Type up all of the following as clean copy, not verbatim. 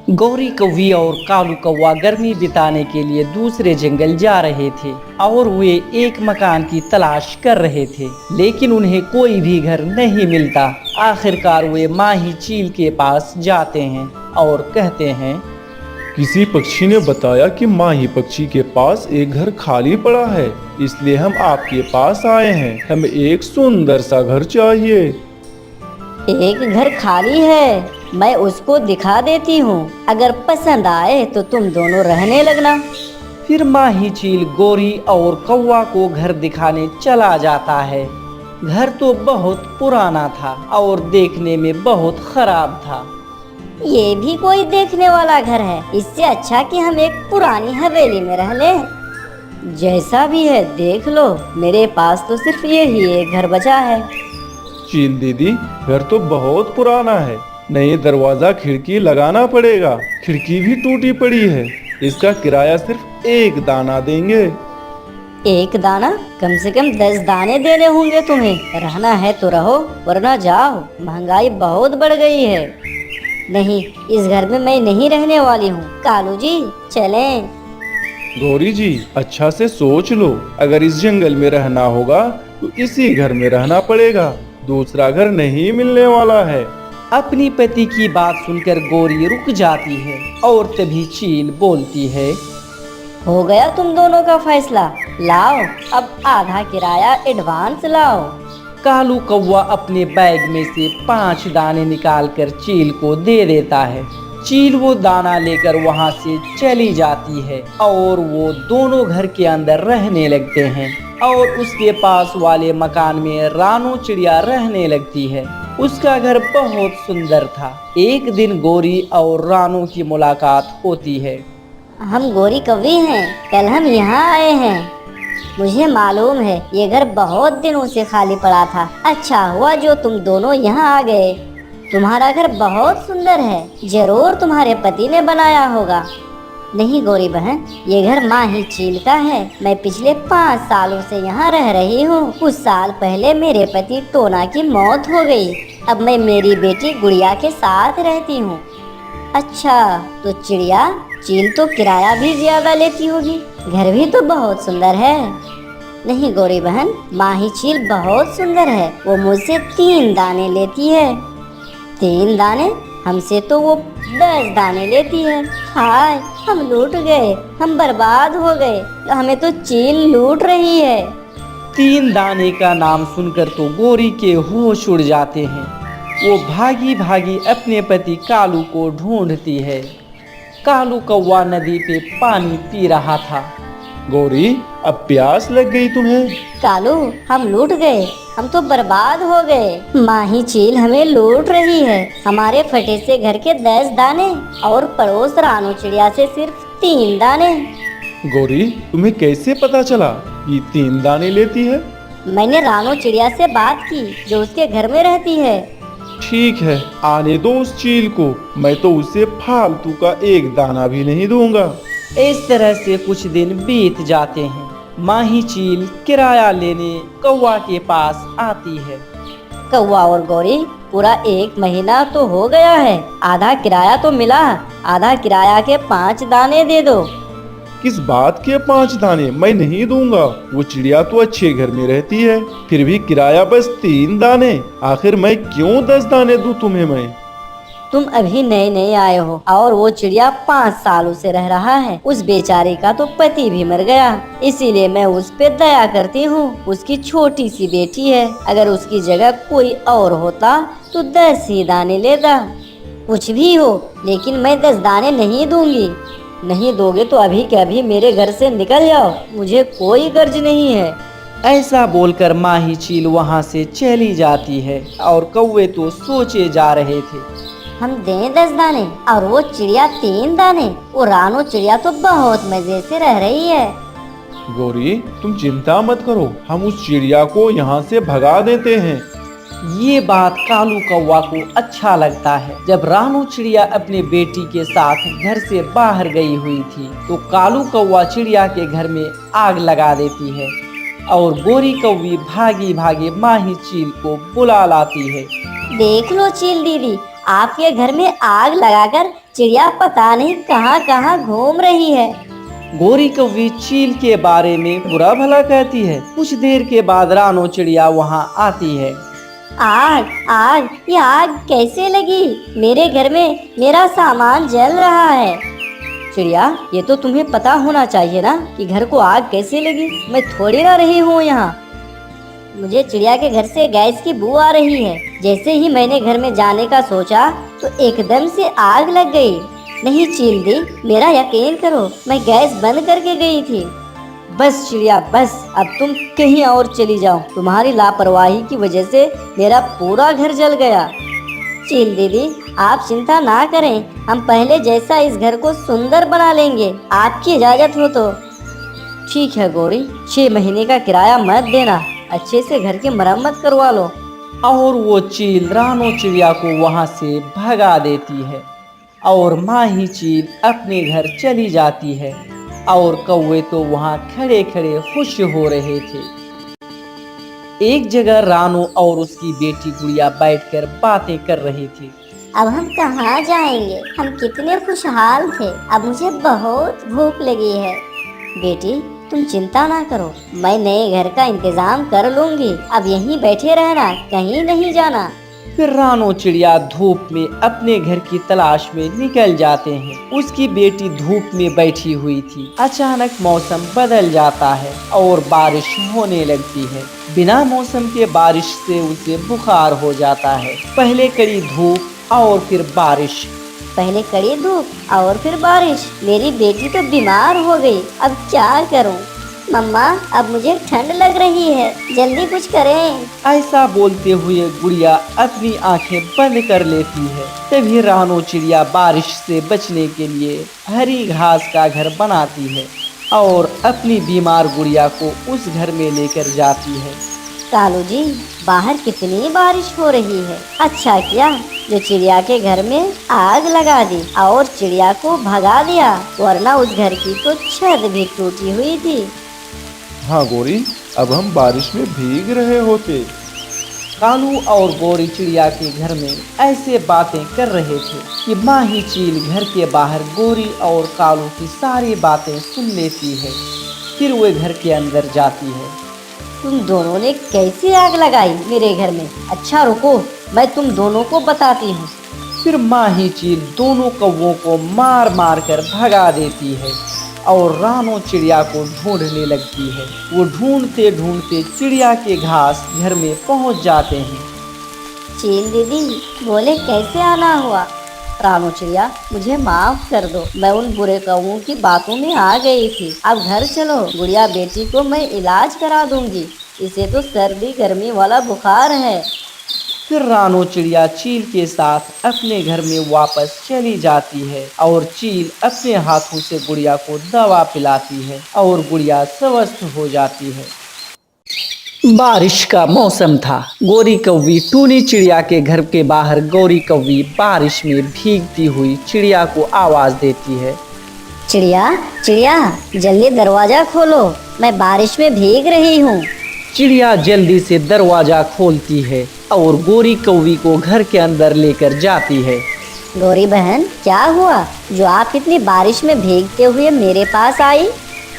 गौरी कौवी और कालू कौवा गर्मी बिताने के लिए दूसरे जंगल जा रहे थे और वे एक मकान की तलाश कर रहे थे, लेकिन उन्हें कोई भी घर नहीं मिलता। आखिरकार वे माही चील के पास जाते हैं और कहते हैं, किसी पक्षी ने बताया कि माही पक्षी के पास एक घर खाली पड़ा है, इसलिए हम आपके पास आए हैं। हमें एक सुंदर सा घर चाहिए। एक घर खाली है, मैं उसको दिखा देती हूँ। अगर पसंद आए तो तुम दोनों रहने लगना। फिर माही चील गोरी और कौवा को घर दिखाने चला जाता है। घर तो बहुत पुराना था और देखने में बहुत खराब था। ये भी कोई देखने वाला घर है, इससे अच्छा कि हम एक पुरानी हवेली में रह लें। जैसा भी है देख लो, मेरे पास तो सिर्फ यही एक घर बचा है। चील दीदी, घर तो बहुत पुराना है, नए दरवाजा खिड़की लगाना पड़ेगा। खिड़की भी टूटी पड़ी है। इसका किराया सिर्फ 1 दाना देंगे। 1 दाना? कम से कम 10 दाने देने होंगे तुम्हें। रहना है तो रहो, वरना जाओ। महंगाई बहुत बढ़ गई है। नहीं, इस घर में मैं नहीं रहने वाली हूँ। कालू जी चलें। गौरी जी, अच्छा से सोच लो। अगर इस जंगल में रहना होगा तो इसी घर में रहना पड़ेगा। दूसरा घर नहीं मिलने वाला है। अपनी पति की बात सुनकर गोरी रुक जाती है और तभी चील बोलती है, हो गया तुम दोनों का फैसला। लाओ, अब आधा किराया एडवांस लाओ। कालू कौवा अपने बैग में से 5 दाने निकालकर चील को दे देता है। चील वो दाना लेकर वहाँ से चली जाती है और वो दोनों घर के अंदर रहने लगते हैं और उसके पास वाले मकान में रानू चिड़िया रहने लगती है। उसका घर बहुत सुंदर था। एक दिन गोरी और रानू की मुलाकात होती है। हम गोरी कौवी हैं, कल हम यहाँ आए हैं। मुझे मालूम है ये घर बहुत दिनों से खाली पड़ा था। अच्छा हुआ जो तुम दोनों यहाँ आ गए। तुम्हारा घर बहुत सुंदर है, जरूर तुम्हारे पति ने बनाया होगा। नहीं गौरी बहन, ये घर माही चील का है। मैं पिछले 5 सालों से यहाँ रह रही हूँ। कुछ साल पहले मेरे पति टोना की मौत हो गई। अब मैं मेरी बेटी गुड़िया के साथ रहती हूँ। अच्छा, तो चिड़िया चील तो किराया भी ज्यादा लेती होगी। घर भी तो बहुत सुंदर है। नहीं गौरी बहन, माही चील बहुत सुंदर है। वो मुझसे 3 दाने लेती है। 3 दाने? हमसे तो वो 10 दाने लेती है। हाय, हम लूट गए, हम बर्बाद हो गए। हमें तो चील लूट रही है। 3 दाने का नाम सुनकर तो गोरी के होश उड़ जाते हैं। वो भागी भागी अपने पति कालू को ढूंढती है। कालू कौवा नदी पे पानी पी रहा था। गौरी, अब प्यास लग गई तुम्हें? कालू, हम लूट गए, हम तो बर्बाद हो गए। माही चील हमें लूट रही है। हमारे फटे से घर के 10 दाने और पड़ोस रानू चिड़िया से सिर्फ 3 दाने। गौरी, तुम्हें कैसे पता चला कि 3 दाने लेती है? मैंने रानू चिड़िया से बात की जो उसके घर में रहती है। ठीक है, आने दो उस चील को। मैं तो उसे फालतू का 1 दाना भी नहीं दूंगा। इस तरह से कुछ दिन बीत जाते हैं। माही चील किराया लेने कौवा के पास आती है। कौवा और गौरी, पूरा 1 महीना तो हो गया है। आधा किराया तो मिला। आधा किराया के 5 दाने दे दो। किस बात के 5 दाने? मैं नहीं दूंगा। वो चिड़िया तो अच्छे घर में रहती है, फिर भी किराया बस 3 दाने। आखिर मैं क्यों 10 दाने दूं तुम्हें? मैं तुम अभी नए नए आए हो और वो चिड़िया 5 सालों से रह रहा है। उस बेचारे का तो पति भी मर गया, इसीलिए मैं उस पे दया करती हूँ। उसकी छोटी सी बेटी है। अगर उसकी जगह कोई और होता तो 10 ही दाने लेता। कुछ भी हो, लेकिन मैं 10 दाने नहीं दूंगी। नहीं दोगे तो अभी के अभी मेरे घर से निकल जाओ। मुझे कोई गर्ज नहीं है। ऐसा बोलकर माही चील वहाँ से चली जाती है और कौवे तो सोचे जा रहे थे, हम दें 10 दाने और वो चिड़िया 3 दाने। वो रानू चिड़िया तो बहुत मजे से रह रही है। गौरी, तुम चिंता मत करो, हम उस चिड़िया को यहाँ से भगा देते हैं। ये बात कालू कौवा को अच्छा लगता है। जब रानू चिड़िया अपने बेटी के साथ घर से बाहर गई हुई थी तो कालू कौवा चिड़िया के घर में आग लगा देती है और गोरी कौवी भागी भागी माही चील को बुला लाती है। देख लो चील दीदी, आपके घर में आग लगाकर चिड़िया पता नहीं कहाँ कहाँ घूम रही है। गोरी कौवी चील के बारे में बुरा भला कहती है। कुछ देर के बाद रानो चिड़िया वहाँ आती है। आग आग, ये आग कैसे लगी? मेरे घर में मेरा सामान जल रहा है। चिड़िया, ये तो तुम्हें पता होना चाहिए ना कि घर को आग कैसे लगी। मैं थोड़ी ना रही हूँ यहाँ। मुझे चिड़िया के घर से गैस की बू आ रही है। जैसे ही मैंने घर में जाने का सोचा तो एकदम से आग लग गई। नहीं चील दी, मेरा यकीन करो, मैं गैस बंद करके गई थी। बस चिड़िया बस, अब तुम कहीं और चली जाओ। तुम्हारी लापरवाही की वजह से मेरा पूरा घर जल गया। चील दीदी, आप चिंता ना करें, हम पहले जैसा इस घर को सुंदर बना लेंगे, आपकी इजाजत हो तो। ठीक है गौरी, 6 महीने का किराया मत देना, अच्छे से घर की मरम्मत करवा लो। और वो चील रानो चिड़िया को वहाँ से भगा देती है और माँ ही चील अपने घर चली जाती है और कौवे तो वहाँ खड़े खड़े खुश हो रहे थे। एक जगह रानो और उसकी बेटी गुड़िया बैठकर बातें कर रही थी। अब हम कहाँ जाएंगे? हम कितने खुशहाल थे, अब मुझे बहुत भूख लगी है। बेटी तुम चिंता ना करो, मैं नए घर का इंतजाम कर लूंगी। अब यहीं बैठे रहना, कहीं नहीं जाना। फिर रानो चिड़िया धूप में अपने घर की तलाश में निकल जाते हैं। उसकी बेटी धूप में बैठी हुई थी। अचानक मौसम बदल जाता है और बारिश होने लगती है। बिना मौसम के बारिश से उसे बुखार हो जाता है। पहले कड़ी धूप और फिर बारिश। पहले कड़ी धूप और फिर बारिश। मेरी बेटी तो बीमार हो गई, अब क्या करूं? मम्मा, अब मुझे ठंड लग रही है, जल्दी कुछ करें। ऐसा बोलते हुए गुड़िया अपनी आंखें बंद कर लेती है। तभी रानो चिड़िया बारिश से बचने के लिए हरी घास का घर बनाती है और अपनी बीमार गुड़िया को उस घर में लेकर जाती है। कालू जी, बाहर कितनी बारिश हो रही है। अच्छा किया जो चिड़िया के घर में आग लगा दी और चिड़िया को भगा दिया, वरना उस घर की तो छत भी टूटी हुई थी। हाँ गौरी, अब हम बारिश में भीग रहे होते। कालू और गोरी चिड़िया के घर में ऐसे बातें कर रहे थे कि माँ ही चील घर के बाहर गोरी और कालू की सारी बातें सुन लेती है। फिर वे घर के अंदर जाती है। तुम दोनों ने कैसे आग लगाई मेरे घर में? अच्छा रुको, मैं तुम दोनों को बताती हूँ। फिर माँ ही चील दोनों कौवों को मार मार कर भगा देती है और रानो चिड़िया को ढूंढने लगती है। वो ढूंढते ढूंढते चिड़िया के घास घर में पहुंच जाते हैं। चील दीदी बोले कैसे आना हुआ? रानो चिड़िया, मुझे माफ कर दो, मैं उन बुरे कौवों की बातों में आ गई थी। अब घर चलो, गुड़िया बेटी को मैं इलाज करा दूंगी, इसे तो सर्दी गर्मी वाला बुखार है। फिर रानो चिड़िया चील के साथ अपने घर में वापस चली जाती है और चील अपने हाथों से गुड़िया को दवा पिलाती है और गुड़िया स्वस्थ हो जाती है। बारिश का मौसम था। गोरी कौवी टूनी चिड़िया के घर के बाहर गोरी कौवी बारिश में भीगती हुई चिड़िया को आवाज देती है। चिड़िया चिड़िया, जल्दी दरवाजा खोलो, मैं बारिश में भीग रही हूँ। चिड़िया जल्दी से दरवाजा खोलती है और गोरी कौवी को घर के अंदर लेकर जाती है। गोरी बहन, क्या हुआ जो आप इतनी बारिश में भीगते हुए मेरे पास आई?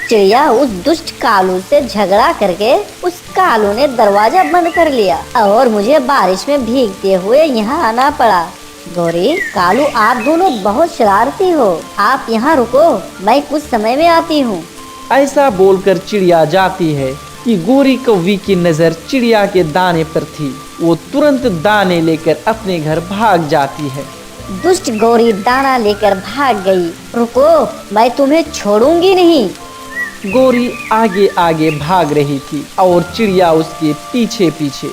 चिड़िया, उस दुष्ट कालू से झगड़ा करके उस कालू ने दरवाजा बंद कर लिया और मुझे बारिश में भीगते हुए यहाँ आना पड़ा। गोरी, कालू, आप दोनों बहुत शरारती हो, आप यहाँ रुको, मैं कुछ समय में आती हूँ। ऐसा बोलकर चिड़िया जाती है कि गोरी कौवी की नजर चिड़िया के दाने पर थी। वो तुरंत दाने लेकर अपने घर भाग जाती है। दुष्ट गोरी दाना लेकर भाग गई। रुको, मैं तुम्हें छोड़ूंगी नहीं। गोरी आगे आगे भाग रही थी और चिड़िया उसके पीछे पीछे।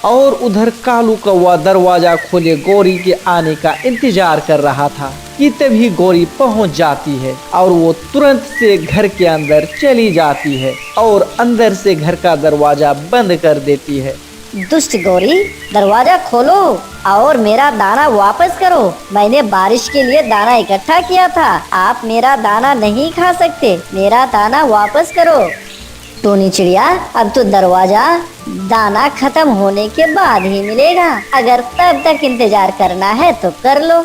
और उधर कालू कौवा दरवाजा खोले गोरी के आने का इंतजार कर रहा था कि तभी गोरी पहुंच जाती है और वो तुरंत से घर के अंदर चली जाती है और अंदर से घर का दरवाजा बंद कर देती है। दुष्ट गोरी, दरवाजा खोलो और मेरा दाना वापस करो। मैंने बारिश के लिए दाना इकट्ठा किया था, आप मेरा दाना नहीं खा सकते, मेरा दाना वापस करो। टोनी चिड़िया, अब तो दरवाजा दाना खत्म होने के बाद ही मिलेगा। अगर तब तक इंतजार करना है तो कर लो।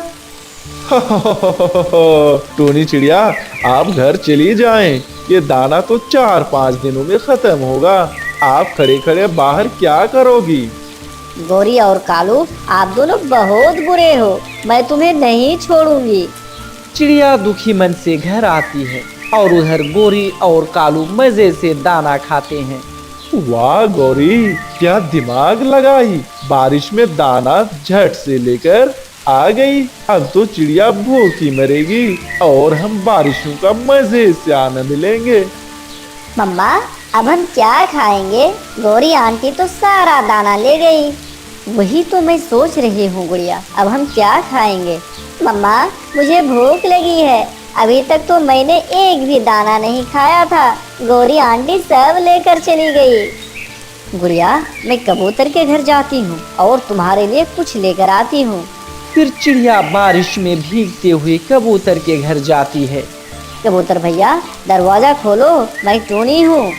टोनी चिड़िया, आप घर चली जाएं। ये दाना तो 4-5 दिनों में खत्म होगा। आप खड़े खड़े बाहर क्या करोगी? गोरी और कालू, आप दोनों बहुत बुरे हो। मैं तुम्हें नहीं छोड़ूंगी। चिड़िया दुखी मन से घर आती है और उधर गोरी और कालू मजे से दाना खाते हैं। वाह गौरी, क्या दिमाग लगाई। बारिश में दाना झट से लेकर आ गई। अब तो चिड़िया भूखी मरेगी और हम बारिशों का मजे से आनंद लेंगे। मम्मा, अब हम क्या खाएंगे? गोरी आंटी तो सारा दाना ले गई। वही तो मैं सोच रही हूँ गुड़िया, अब हम क्या खाएंगे? मम्मा, मुझे भूख लगी है। अभी तक तो मैंने एक भी दाना नहीं खाया था। गोरी आंटी सब लेकर चली गई। गुड़िया, मैं कबूतर के घर जाती हूँ और तुम्हारे लिए कुछ लेकर आती हूँ। फिर चिड़िया बारिश में भीगते हुए कबूतर के घर जाती है। कबूतर भैया, दरवाजा खोलो, मैं टोनी हूँ।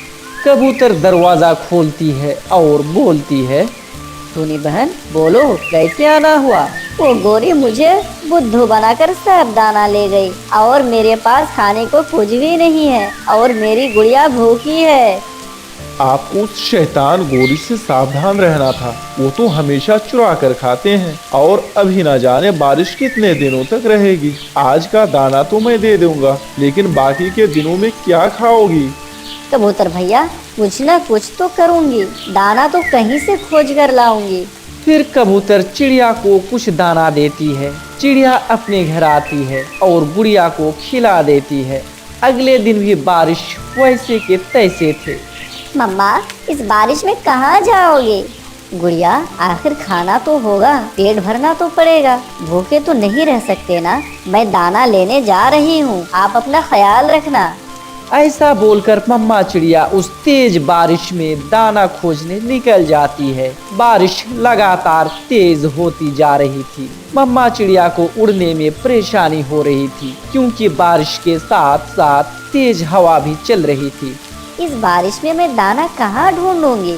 कबूतर दरवाजा खोलती है और बोलती है, टोनी बहन, बोलो कैसे आना हुआ? वो गोरी मुझे बुद्धू बनाकर सब दाना ले गई और मेरे पास खाने को कुछ भी नहीं है और मेरी गुड़िया भूखी है। आपको उस शैतान गोरी से सावधान रहना था। वो तो हमेशा चुरा कर खाते हैं और अभी ना जाने बारिश कितने दिनों तक रहेगी। आज का दाना तो मैं दे दूंगा, लेकिन बाकी के दिनों में क्या खाओगी? कबूतर भैया, कुछ न कुछ तो करूँगी। दाना तो कहीं से खोज कर लाऊंगी। फिर कबूतर चिड़िया को कुछ दाना देती है। चिड़िया अपने घर आती है और गुड़िया को खिला देती है। अगले दिन भी बारिश वैसे के तैसे थे। मम्मा, इस बारिश में कहाँ जाओगे? गुड़िया, आखिर खाना तो होगा, पेट भरना तो पड़ेगा। भूखे तो नहीं रह सकते ना। मैं दाना लेने जा रही हूँ, आप अपना ख्याल रखना। ऐसा बोलकर मम्मा चिड़िया उस तेज बारिश में दाना खोजने निकल जाती है। बारिश लगातार तेज होती जा रही थी। मम्मा चिड़िया को उड़ने में परेशानी हो रही थी, क्योंकि बारिश के साथ साथ तेज हवा भी चल रही थी। इस बारिश में मैं दाना कहाँ ढूंढूंगी?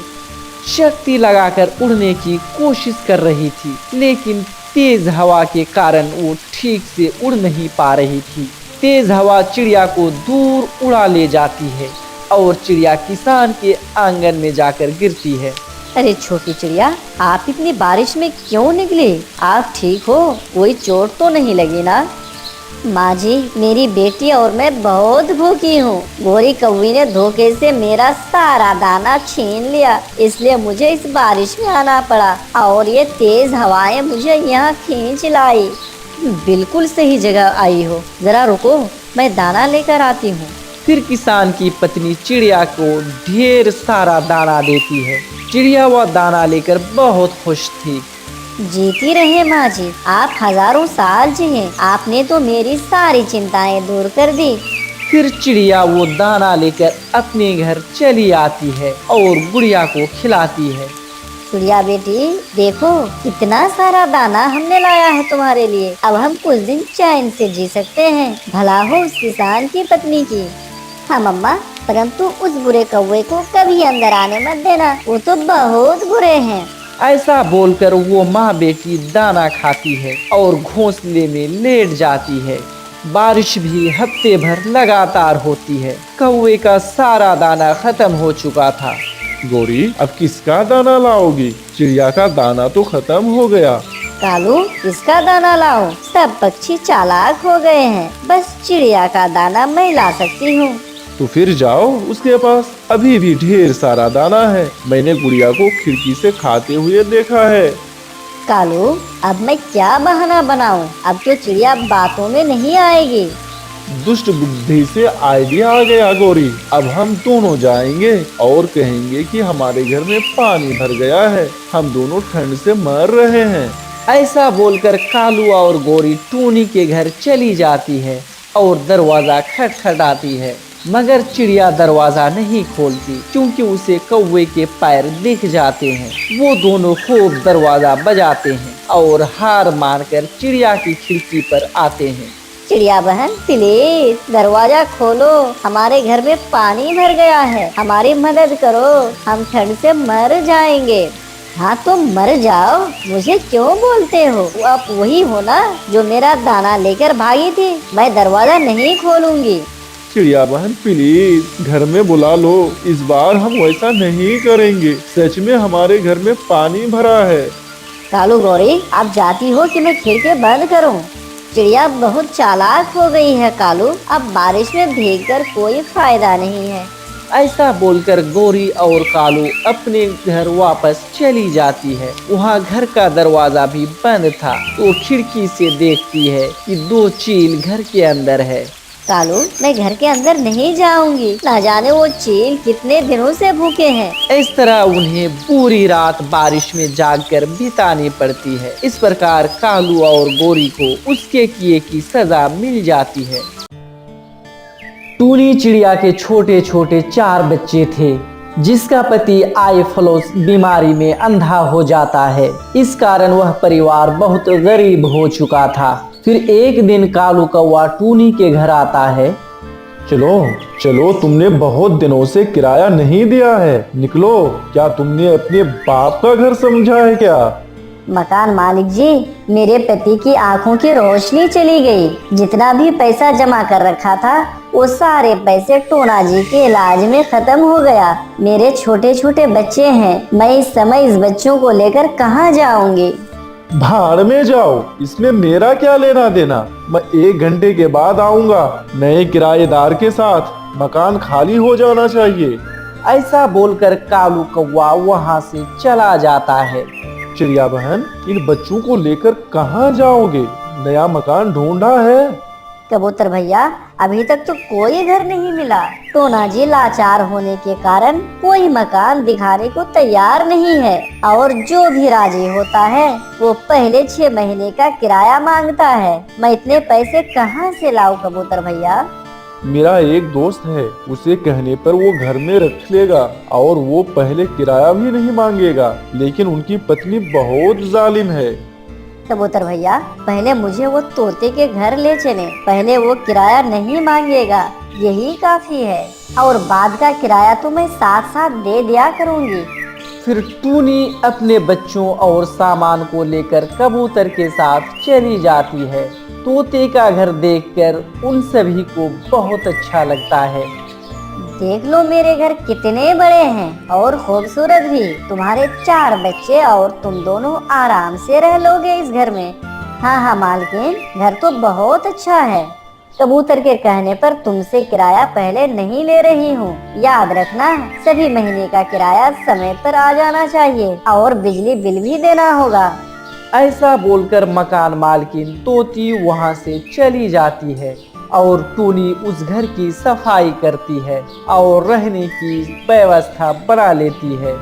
शक्ति लगाकर उड़ने की कोशिश कर रही थी, लेकिन तेज हवा के कारण वो ठीक से उड़ नहीं पा रही थी। तेज हवा चिड़िया को दूर उड़ा ले जाती है और चिड़िया किसान के आंगन में जाकर गिरती है। अरे छोटी चिड़िया, आप इतनी बारिश में क्यों निकली? आप ठीक हो? कोई चोट तो नहीं लगी ना? माँ जी, मेरी बेटी और मैं बहुत भूखी हूँ। गोरी कौवी ने धोखे से मेरा सारा दाना छीन लिया, इसलिए मुझे इस बारिश में आना पड़ा और ये तेज हवाएं मुझे यहाँ खींच लाई। बिल्कुल सही जगह आई हो, जरा रुको, मैं दाना लेकर आती हूँ। फिर किसान की पत्नी चिड़िया को ढेर सारा दाना देती है। चिड़िया वह दाना लेकर बहुत खुश थी। जीती रहे माँ जी, आप हजारों साल जिए। आपने तो मेरी सारी चिंताएं दूर कर दी। फिर चिड़िया वो दाना लेकर अपने घर चली आती है और गुड़िया को खिलाती है। चिड़िया बेटी, देखो कितना सारा दाना हमने लाया है तुम्हारे लिए। अब हम कुछ दिन चैन से जी सकते हैं। भला हो उस किसान की पत्नी की। हाँ मम्मा, परंतु उस बुरे कौवे को कभी अंदर आने मत देना, वो तो बहुत बुरे हैं। ऐसा बोलकर वो माँ बेटी दाना खाती है और घोंसले में लेट जाती है। बारिश भी हफ्ते भर लगातार होती है। कौवे का सारा दाना खत्म हो चुका था। गौरी, अब किसका दाना लाओगी? चिड़िया का दाना तो खत्म हो गया। कालू, किसका दाना लाऊं? सब पक्षी चालाक हो गए हैं, बस चिड़िया का दाना मैं ला सकती हूँ। तो फिर जाओ उसके पास, अभी भी ढेर सारा दाना है। मैंने गुड़िया को खिड़की से खाते हुए देखा है। कालू, अब मैं क्या बहाना बनाऊं? अब तो चिड़िया बातों में नहीं आएगी। दुष्ट बुद्धि से आइडिया आ गया गौरी। अब हम दोनों जाएंगे और कहेंगे कि हमारे घर में पानी भर गया है, हम दोनों ठंड से मर रहे हैं। ऐसा बोलकर कालू और गोरी टूनी के घर चली जाती है और दरवाजा खटखटाती है, मगर चिड़िया दरवाजा नहीं खोलती, क्योंकि उसे कौवे के पैर दिख जाते हैं। वो दोनों खूब दरवाजा बजाते हैं और हार मानकर चिड़िया की खिड़की पर आते हैं। चिड़िया बहन प्लीज दरवाजा खोलो, हमारे घर में पानी भर गया है, हमारी मदद करो, हम ठंड से मर जाएंगे। हाँ तो मर जाओ, मुझे क्यों बोलते हो? वो आप वही हो ना जो मेरा दाना लेकर भागी थी? मैं दरवाजा नहीं खोलूंगी। चिड़िया बहन प्लीज घर में बुला लो, इस बार हम वैसा नहीं करेंगे, सच में हमारे घर में पानी भरा है। कालू गौरी, आप जाती हो कि मैं खिड़की बंद करूं? चिड़िया बहुत चालाक हो गई है कालू, अब बारिश में भीगकर कोई फायदा नहीं है। ऐसा बोलकर गौरी और कालू अपने घर वापस चली जाती है। वहाँ घर का दरवाजा भी बंद था तो खिड़की से देखती है कि 2 चील घर के अंदर है। कालू, मैं घर के अंदर नहीं जाऊंगी, ना जाने वो चील कितने दिनों से भूखे हैं। इस तरह उन्हें पूरी रात बारिश में जागकर बितानी पड़ती है। इस प्रकार कालू और गौरी को उसके किए की सजा मिल जाती है। टूनी चिड़िया के छोटे छोटे 4 बच्चे थे, जिसका पति आईफ्लूस बीमारी में अंधा हो जाता है। इस कारण वह परिवार बहुत गरीब हो चुका था। फिर एक दिन कालू कौवा टूनी के घर आता है। चलो चलो, तुमने बहुत दिनों से किराया नहीं दिया है, निकलो। क्या तुमने अपने बाप का घर समझा है क्या? मकान मालिक जी, मेरे पति की आंखों की रोशनी चली गई। जितना भी पैसा जमा कर रखा था वो सारे पैसे टोना जी के इलाज में खत्म हो गया। मेरे छोटे छोटे बच्चे हैं, मैं इस समय इस बच्चों को लेकर कहाँ जाऊंगी? भाड़ में जाओ, इसमें मेरा क्या लेना देना। मैं 1 घंटे के बाद आऊंगा नए किराएदार के साथ। मकान खाली हो जाना चाहिए। ऐसा बोलकर कालू कौवा वहाँ से चला जाता है। चिड़िया बहन, इन बच्चों को लेकर कहाँ जाओगे? नया मकान ढूंढा है? कबूतर भैया, अभी तक तो कोई घर नहीं मिला। टोना जी लाचार होने के कारण कोई मकान दिखाने को तैयार नहीं है, और जो भी राजी होता है वो पहले 6 महीने का किराया मांगता है। मैं इतने पैसे कहाँ से लाऊं कबूतर भैया? मेरा एक दोस्त है, उसे कहने पर वो घर में रख लेगा और वो पहले किराया भी नहीं मांगेगा, लेकिन उनकी पत्नी बहुत जालिम है। कबूतर भैया, पहले मुझे वो तोते के घर ले चले, पहले वो किराया नहीं मांगेगा, यही काफी है, और बाद का किराया तो मैं साथ साथ दे दिया करूँगी। फिर टूनी अपने बच्चों और सामान को लेकर कबूतर के साथ चली जाती है। तोते का घर देखकर उन सभी को बहुत अच्छा लगता है। देख लो मेरे घर कितने बड़े हैं और खूबसूरत भी। तुम्हारे 4 बच्चे और तुम दोनों आराम से रह लोगे इस घर में। हाँ हाँ मालकिन, घर तो बहुत अच्छा है। कबूतर के कहने पर तुमसे किराया पहले नहीं ले रही हूँ। याद रखना, सभी महीने का किराया समय पर आ जाना चाहिए और बिजली बिल भी देना होगा। ऐसा बोलकर मकान मालकिन तोती वहाँ से चली जाती है और टूनी उस घर की सफाई करती है और रहने की व्यवस्था बना लेती है।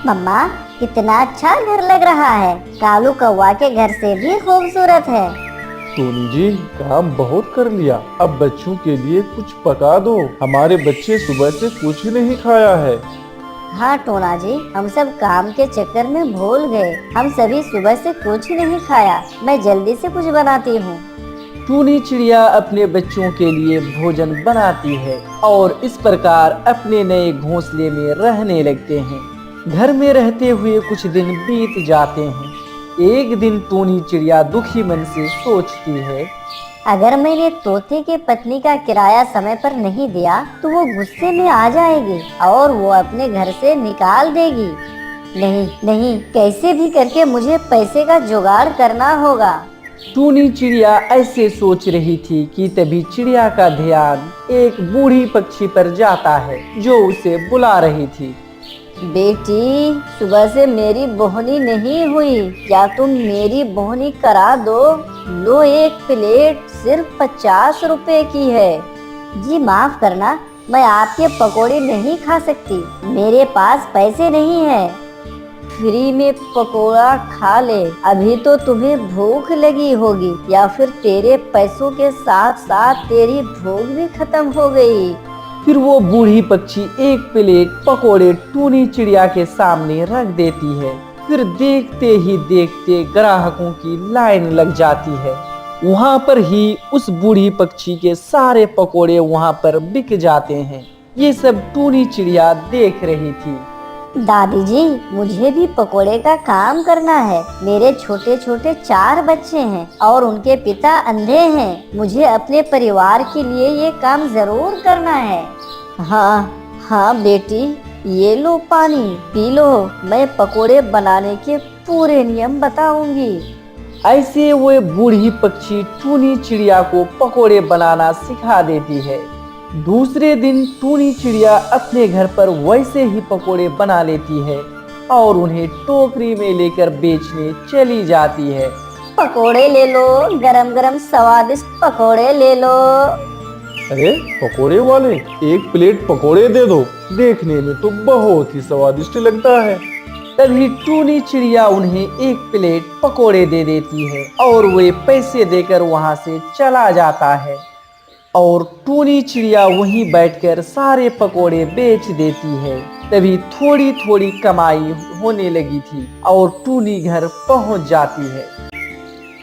मम्मा, कितना अच्छा घर लग रहा है, कालू कौवा के घर से भी खूबसूरत है। टोनी जी, काम बहुत कर लिया, अब बच्चों के लिए कुछ पका दो। हमारे बच्चे सुबह से कुछ नहीं खाया है। हाँ टोना जी, हम सब काम के चक्कर में भूल गए, हम सभी सुबह से कुछ नहीं खाया। मैं जल्दी से कुछ बनाती हूँ। टूनी चिड़िया अपने बच्चों के लिए भोजन बनाती है और इस प्रकार अपने नए घोंसले में रहने लगते हैं। घर में रहते हुए कुछ दिन बीत जाते हैं। एक दिन टूनी चिड़िया दुखी मन से सोचती है, अगर मैंने तोते के पत्नी का किराया समय पर नहीं दिया तो वो गुस्से में आ जाएगी और वो अपने घर से निकाल देगी। नहीं नहीं, कैसे भी करके मुझे पैसे का जुगाड़ करना होगा। टूनी चिड़िया ऐसे सोच रही थी कि तभी चिड़िया का ध्यान एक बूढ़ी पक्षी पर जाता है जो उसे बुला रही थी। बेटी, सुबह से मेरी बोहनी नहीं हुई, क्या तुम मेरी बोहनी करा दो? लो, एक प्लेट सिर्फ 50 रुपए की है। जी माफ करना, मैं आपके पकोड़े नहीं खा सकती, मेरे पास पैसे नहीं है। फ्री में पकोड़ा खा ले, अभी तो तुम्हें भूख लगी होगी, या फिर तेरे पैसों के साथ साथ तेरी भूख भी खत्म हो गई। फिर वो बूढ़ी पक्षी एक प्लेट पकोड़े टूनी चिड़िया के सामने रख देती है। फिर देखते ही देखते ग्राहकों की लाइन लग जाती है। वहाँ पर ही उस बूढ़ी पक्षी के सारे पकोड़े वहाँ पर बिक जाते हैं। ये सब टूनी चिड़िया देख रही थी। दादी जी, मुझे भी पकोड़े का काम करना है। मेरे छोटे छोटे 4 बच्चे हैं और उनके पिता अंधे हैं। मुझे अपने परिवार के लिए ये काम जरूर करना है। हाँ हाँ बेटी, ये लो पानी पी लो। मैं पकोड़े बनाने के पूरे नियम बताऊंगी। ऐसे वो बूढ़ी पक्षी टूनी चिड़िया को पकोड़े बनाना सिखा देती है। दूसरे दिन टूनी चिड़िया अपने घर पर वैसे ही पकोड़े बना लेती है और उन्हें टोकरी में लेकर बेचने चली जाती है। पकोड़े ले लो, गरम गरम स्वादिष्ट पकोड़े ले लो। अरे पकोड़े वाले, एक प्लेट पकोड़े दे दो, देखने में तो बहुत ही स्वादिष्ट लगता है। तभी टूनी चिड़िया उन्हें एक प्लेट पकोड़े दे देती है और वे पैसे देकर वहां से चला जाता है। और टूनी चिड़िया वहीं बैठकर सारे पकोड़े बेच देती है। तभी थोड़ी थोड़ी कमाई होने लगी थी और टूनी घर पहुंच जाती है।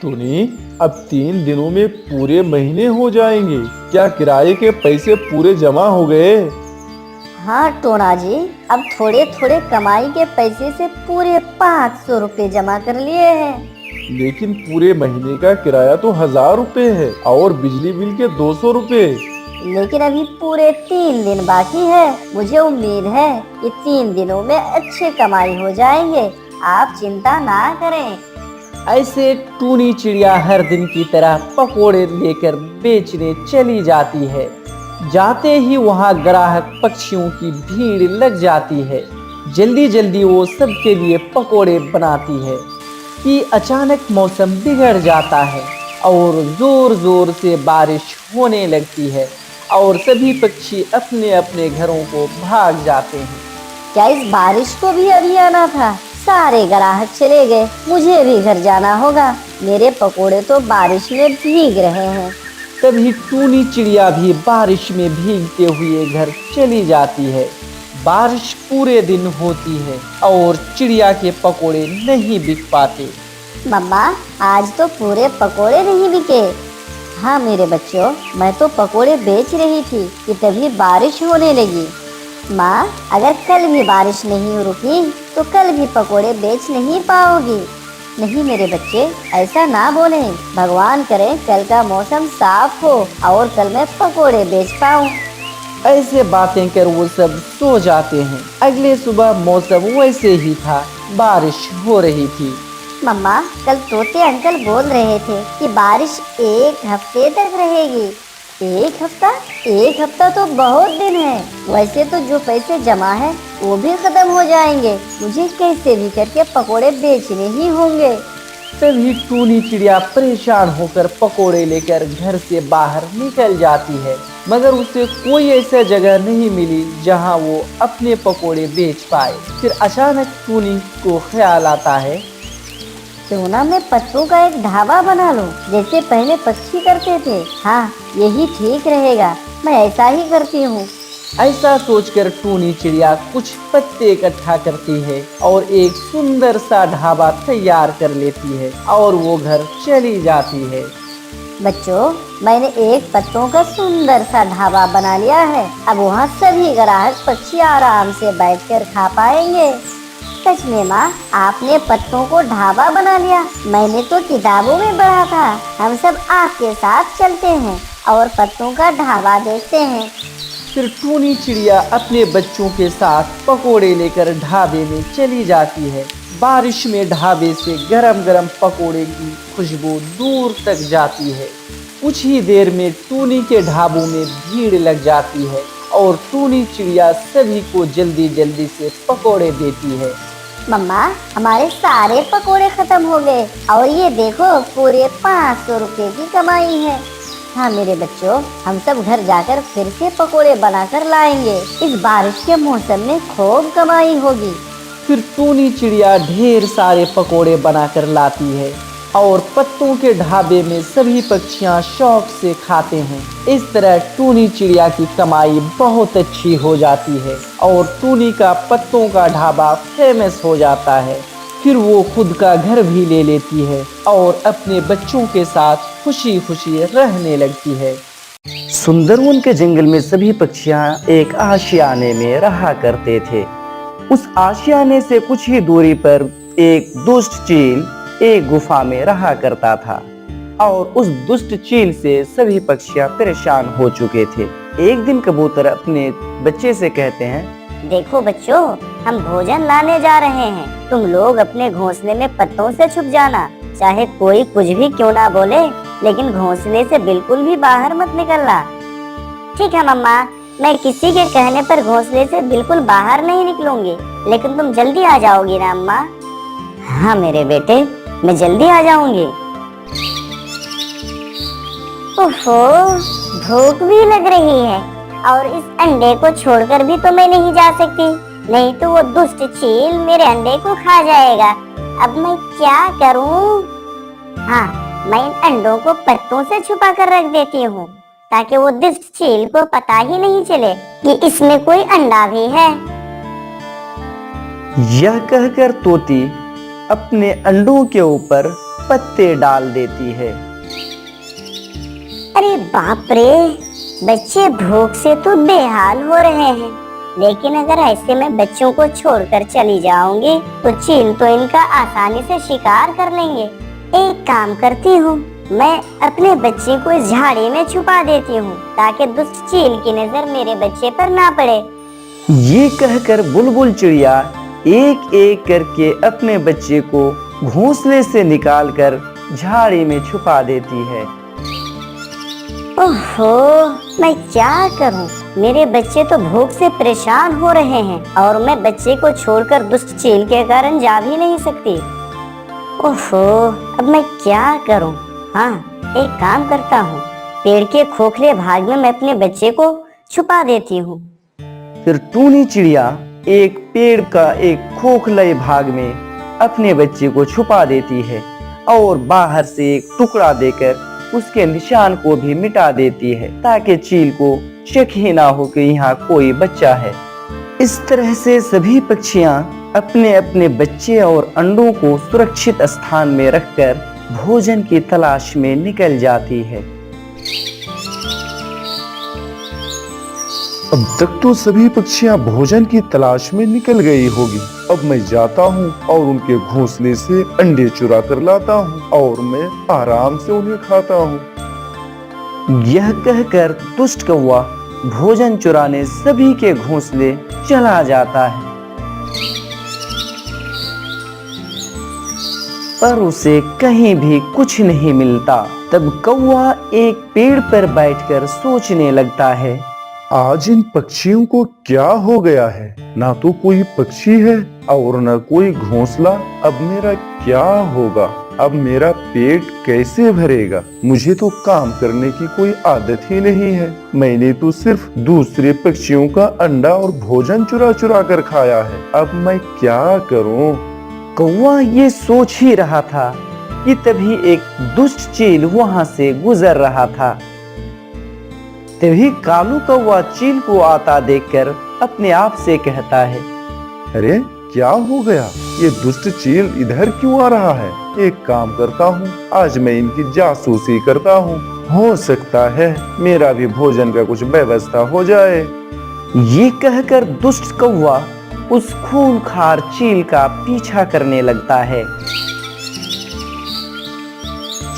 टूनी, अब 3 दिनों में पूरे महीने हो जाएंगे। क्या किराए के पैसे पूरे जमा हो गए? हाँ टोना जी, अब थोड़े थोड़े कमाई के पैसे से पूरे 500 रुपए जमा कर लिए हैं। लेकिन पूरे महीने का किराया तो 1000 रुपए है और बिजली बिल के 200 रुपए। लेकिन अभी पूरे 3 दिन बाकी है। मुझे उम्मीद है कि 3 दिनों में अच्छे कमाई हो जाएंगे। आप चिंता ना करें। ऐसे टूनी चिड़िया हर दिन की तरह पकोड़े लेकर बेचने चली जाती है। जाते ही वहाँ ग्राहक पक्षियों की भीड़ लग जाती है। जल्दी जल्दी वो सबके लिए पकोड़े बनाती है कि अचानक मौसम बिगड़ जाता है और जोर जोर से बारिश होने लगती है और सभी पक्षी अपने अपने घरों को भाग जाते हैं। क्या इस बारिश को भी अभी आना था? सारे ग्राहक चले गए, मुझे भी घर जाना होगा। मेरे पकोड़े तो बारिश में भीग रहे हैं। तभी टूनी चिड़िया भी बारिश में भीगते हुए घर चली जाती है। बारिश पूरे दिन होती है और चिड़िया के पकोड़े नहीं बिक पाते। मम्मा, आज तो पूरे पकोड़े नहीं बिके। हाँ मेरे बच्चों, मैं तो पकोड़े बेच रही थी कि तभी बारिश होने लगी। माँ, अगर कल भी बारिश नहीं रुकी तो कल भी पकोड़े बेच नहीं पाओगी। नहीं मेरे बच्चे, ऐसा ना बोलें। भगवान करे कल का मौसम साफ हो और कल मैं पकोड़े बेच पाऊँ। ऐसे बातें कर वो सब सो जाते हैं। अगले सुबह मौसम वैसे ही था, बारिश हो रही थी। मम्मा, कल तोते अंकल बोल रहे थे कि बारिश 1 हफ्ते तक रहेगी। 1 हफ्ता? 1 हफ्ता तो बहुत दिन है। वैसे तो जो पैसे जमा है वो भी खत्म हो जाएंगे। मुझे कैसे भी करके पकोड़े बेचने ही होंगे। तभी टूनी चिड़िया परेशान होकर पकोड़े लेकर घर से बाहर निकल जाती है, मगर उसे कोई ऐसा जगह नहीं मिली जहां वो अपने पकोड़े बेच पाए। फिर अचानक टूनी को ख्याल आता है, क्यों ना मैं पत्तों का एक ढाबा बना लूं, जैसे पहले पक्षी करते थे। हाँ, यही ठीक रहेगा। मैं ऐसा ही करती हूँ। ऐसा सोचकर टूनी चिड़िया कुछ पत्ते इकट्ठा करती है और एक सुंदर सा ढाबा तैयार कर लेती है और वो घर चली जाती है। बच्चों, मैंने एक पत्तों का सुंदर सा ढाबा बना लिया है। अब वहाँ सभी ग्राहक पक्षी आराम से बैठकर खा पाएंगे। सच में माँ, आपने पत्तों को ढाबा बना लिया। मैंने तो किताबों में पढ़ा था। हम सब आपके साथ चलते हैं और पत्तों का ढाबा देखते हैं। फिर टूनी चिड़िया अपने बच्चों के साथ पकोड़े लेकर ढाबे में चली जाती है। बारिश में ढाबे से गरम गरम पकोड़े की खुशबू दूर तक जाती है। कुछ ही देर में टूनी के ढाबों में भीड़ लग जाती है और टूनी चिड़िया सभी को जल्दी जल्दी से पकोड़े देती है। मम्मा, हमारे सारे पकोड़े खत्म हो गए और ये देखो पूरे 500 रुपए की कमाई है। हाँ मेरे बच्चों, हम सब घर जाकर फिर से पकोड़े बनाकर लाएंगे। इस बारिश के मौसम में खूब कमाई होगी। फिर टूनी चिड़िया ढेर सारे पकोड़े बनाकर लाती है और पत्तों के ढाबे में सभी पक्षियां शौक से खाते हैं। इस तरह टूनी चिड़िया की कमाई बहुत अच्छी हो जाती है और टूनी का पत्तों का ढाबा फेमस हो जाता है। फिर वो खुद का घर भी ले लेती है और अपने बच्चों के साथ खुशी खुशी रहने लगती है। सुंदरवन के जंगल में सभी पक्षियां एक आशियाने में रहा करते थे। उस आशियाने से कुछ ही दूरी पर एक दुष्ट चील एक गुफा में रहा करता था और उस दुष्ट चील से सभी पक्षियां परेशान हो चुके थे। एक दिन कबूतर अपने बच्चे से कहते हैं, देखो बच्चों, हम भोजन लाने जा रहे हैं। तुम लोग अपने घोंसले में पत्तों से छुप जाना। चाहे कोई कुछ भी क्यों ना बोले, लेकिन घोंसले से बिल्कुल भी बाहर मत निकलना। ठीक है मम्मा, मैं किसी के कहने पर घोंसले से बिल्कुल बाहर नहीं निकलूंगी, लेकिन तुम जल्दी आ जाओगी ना अम्मा? हाँ मेरे बेटे, मैं जल्दी आ जाऊंगी। ओहो, भूख भी लग रही है और इस अंडे को छोड़कर भी तो मैं नहीं जा सकती, नहीं तो वो दुष्ट चील मेरे अंडे को खा जाएगा। अब मैं क्या करूं? हाँ, मैं इन अंडों को पत्तों से छुपा कर रख देती हूँ ताकि वो दुष्ट चील को पता ही नहीं चले कि इसमें कोई अंडा भी है। यह कहकर तोती अपने अंडों के ऊपर पत्ते डाल देती है। अरे बाप रे, बच्चे भूख से तो बेहाल हो रहे हैं, लेकिन अगर ऐसे में बच्चों को छोड़कर चली जाऊंगी तो चील तो इनका आसानी से शिकार कर लेंगे। एक काम करती हूँ, मैं अपने बच्चे को इस झाड़ी में छुपा देती हूँ ताकि दुष्ट चील की नजर मेरे बच्चे पर ना पड़े। ये कहकर बुलबुल चिड़िया एक एक करके अपने बच्चे को घोंसले से निकालकर झाड़ी में छुपा देती है। ओहो, मैं क्या करूं? मेरे बच्चे तो भूख से परेशान हो रहे हैं और मैं बच्चे को छोड़कर दुष्ट चील के कारण जा भी नहीं सकती। ओहो, अब मैं क्या करूं? हाँ, एक काम करता हूँ, पेड़ के खोखले भाग में मैं अपने बच्चे को छुपा देती हूँ। फिर टूनी चिड़िया एक पेड़ का एक खोखले भाग में अपने बच्चे को छुपा देती है और बाहर से एक टुकड़ा देकर उसके निशान को भी मिटा देती है ताकि चील को शक ही ना हो कि यहाँ कोई बच्चा है। इस तरह से सभी पक्षियां अपने अपने बच्चे और अंडों को सुरक्षित स्थान में रखकर भोजन की तलाश में निकल जाती है। अब तक तो सभी पक्षियां भोजन की तलाश में निकल गई होगी। अब मैं जाता हूँ और उनके घोंसले से अंडे चुरा कर लाता हूँ और मैं आराम से उन्हें खाता हूँ। यह कहकर दुष्ट कौवा भोजन चुराने सभी के घोंसले चला जाता है, पर उसे कहीं भी कुछ नहीं मिलता। तब कौवा एक पेड़ पर बैठकर सोचने लगता है, आज इन पक्षियों को क्या हो गया है? ना तो कोई पक्षी है और न कोई घोंसला। अब मेरा क्या होगा? अब मेरा पेट कैसे भरेगा? मुझे तो काम करने की कोई आदत ही नहीं है। मैंने तो सिर्फ दूसरे पक्षियों का अंडा और भोजन चुरा चुरा कर खाया है। अब मैं क्या करूं? कौवा ये सोच ही रहा था कि तभी एक दुष्ट चील वहां से गुजर रहा था। तभी कालू कौवा चील को आता देखकर अपने आप से कहता है, अरे क्या हो गया? ये दुष्ट चील इधर क्यों आ रहा है? एक काम करता हूँ, आज मैं इनकी जासूसी करता हूँ। हो सकता है मेरा भी भोजन का कुछ व्यवस्था हो जाए। ये कहकर दुष्ट कौवा उस खूंखार चील का पीछा करने लगता है।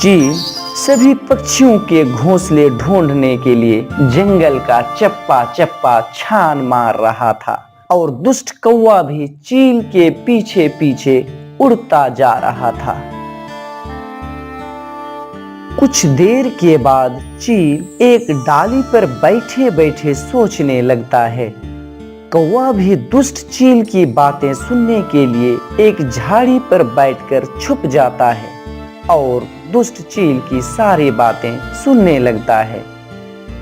चील सभी पक्षियों के घोंसले ढूंढने के लिए जंगल का चप्पा चप्पा छान मार रहा था और दुष्ट कौवा भी चील के पीछे पीछे उड़ता जा रहा था। कुछ देर के बाद चील एक डाली पर बैठे बैठे सोचने लगता है। कौवा भी दुष्ट चील की बातें सुनने के लिए एक झाड़ी पर बैठकर छुप जाता है और दुष्ट चील की सारी बातें सुनने लगता है।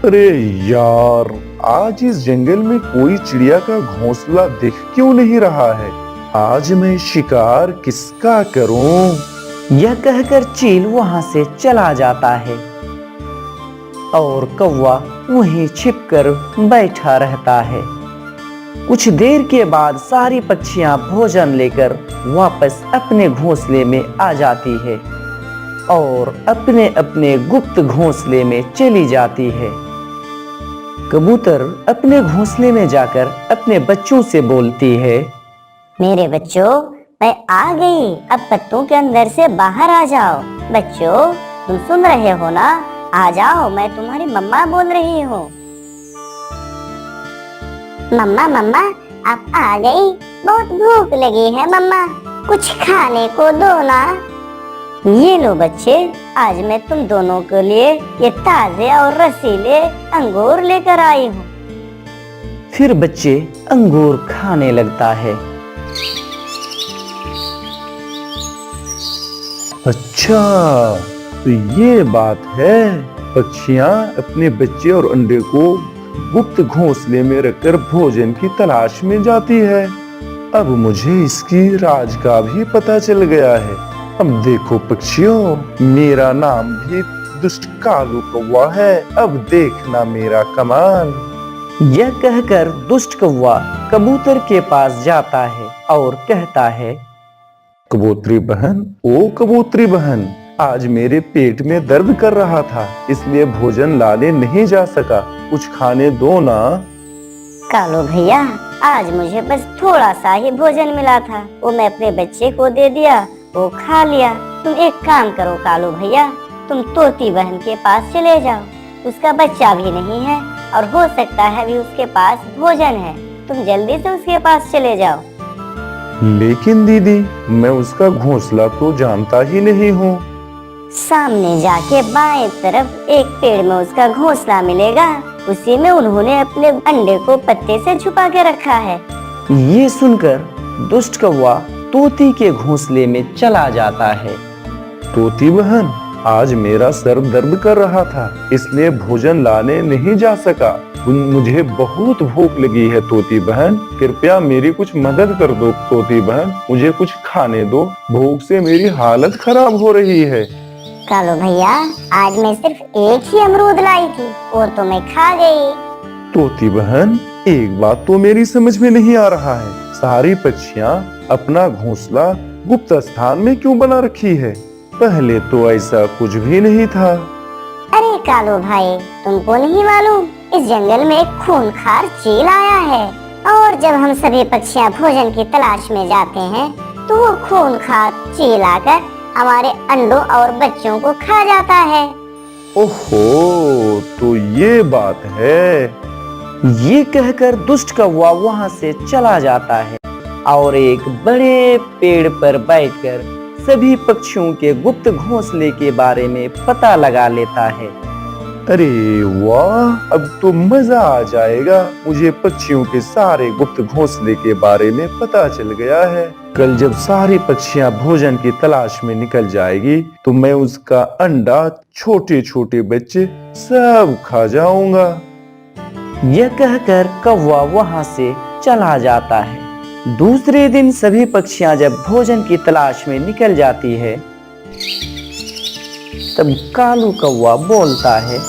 अरे यार, आज इस जंगल में कोई चिड़िया का घोंसला दिख क्यों नहीं रहा है? आज मैं शिकार किसका करूं? यह कहकर चील वहां से चला जाता है और कौवा वहीं छिपकर बैठा रहता है। कुछ देर के बाद सारी पक्षियां भोजन लेकर वापस अपने घोंसले में आ जाती है। और अपने अपने गुप्त घोंसले में चली जाती है। कबूतर अपने घोंसले में जाकर अपने बच्चों से बोलती है, मेरे बच्चों, मैं आ गई, अब पत्तों के अंदर से बाहर आ जाओ। बच्चों, तुम सुन रहे हो ना? आ जाओ, मैं तुम्हारी मम्मा बोल रही हूँ। मम्मा मम्मा, आप आ गई? बहुत भूख लगी है मम्मा, कुछ खाने को दो ना। ये लो बच्चे, आज मैं तुम दोनों के लिए ये ताजे और रसीले अंगूर लेकर आई हूँ। फिर बच्चे अंगूर खाने लगता है। अच्छा, तो ये बात है। पक्षियां अपने बच्चे और अंडे को गुप्त घोंसले में रखकर भोजन की तलाश में जाती है। अब मुझे इसकी राज का भी पता चल गया है। अब देखो पक्षियों, मेरा नाम भी दुष्ट कालू कौवा है। अब देखना मेरा कमाल। यह कहकर दुष्ट कौवा कबूतर के पास जाता है और कहता है, कबूतरी बहन, ओ कबूतरी बहन, आज मेरे पेट में दर्द कर रहा था, इसलिए भोजन लाने नहीं जा सका। कुछ खाने दो ना। कालू भैया, आज मुझे बस थोड़ा सा ही भोजन मिला था, वो मैं अपने बच्चे को दे दिया, वो खा लिया। तुम एक काम करो कालू भैया, तुम तोती बहन के पास चले जाओ। उसका बच्चा भी नहीं है और हो सकता है भी उसके पास भोजन है। तुम जल्दी से उसके पास चले जाओ। लेकिन दीदी, मैं उसका घोंसला तो जानता ही नहीं हूँ। सामने जाके बाएं तरफ एक पेड़ में उसका घोंसला मिलेगा, उसी में उन्होंने अपने अंडे को पत्ते से छुपा के रखा है। ये सुनकर दुष्ट कौवा तोती के घोंसले में चला जाता है। तोती बहन, आज मेरा सर दर्द कर रहा था, इसलिए भोजन लाने नहीं जा सका। मुझे बहुत भूख लगी है तोती बहन, कृपया मेरी कुछ मदद कर दो। तोती बहन, मुझे कुछ खाने दो, भूख से मेरी हालत खराब हो रही है। कालू भैया, आज मैं सिर्फ एक ही अमरूद लाई थी और तो मैं खा गई। तोती बहन, एक बात तो मेरी समझ में नहीं आ रहा है। सारी पक्षियां अपना घोंसला गुप्त स्थान में क्यों बना रखी है? पहले तो ऐसा कुछ भी नहीं था। अरे कालू भाई, तुमको नहीं मालूम, इस जंगल में एक खूंखार चील आया है और जब हम सभी पक्षियां भोजन की तलाश में जाते हैं तो वो खूंखार चील आकर हमारे अंडों और बच्चों को खा जाता है। ओहो, तो ये बात है। ये कहकर दुष्ट कौवा वहां से चला जाता है और एक बड़े पेड़ पर बैठकर सभी पक्षियों के गुप्त घोंसले के बारे में पता लगा लेता है। अरे वाह, अब तो मजा आ जाएगा। मुझे पक्षियों के सारे गुप्त घोंसले के बारे में पता चल गया है। कल जब सारी पक्षियां भोजन की तलाश में निकल जाएगी तो मैं उसका अंडा, छोटे छोटे बच्चे सब खा जाऊंगा। यह कहकर कौवा वहां से चला जाता है। दूसरे दिन सभी पक्षियां जब भोजन की तलाश में निकल जाती है तब कालू कौवा बोलता है,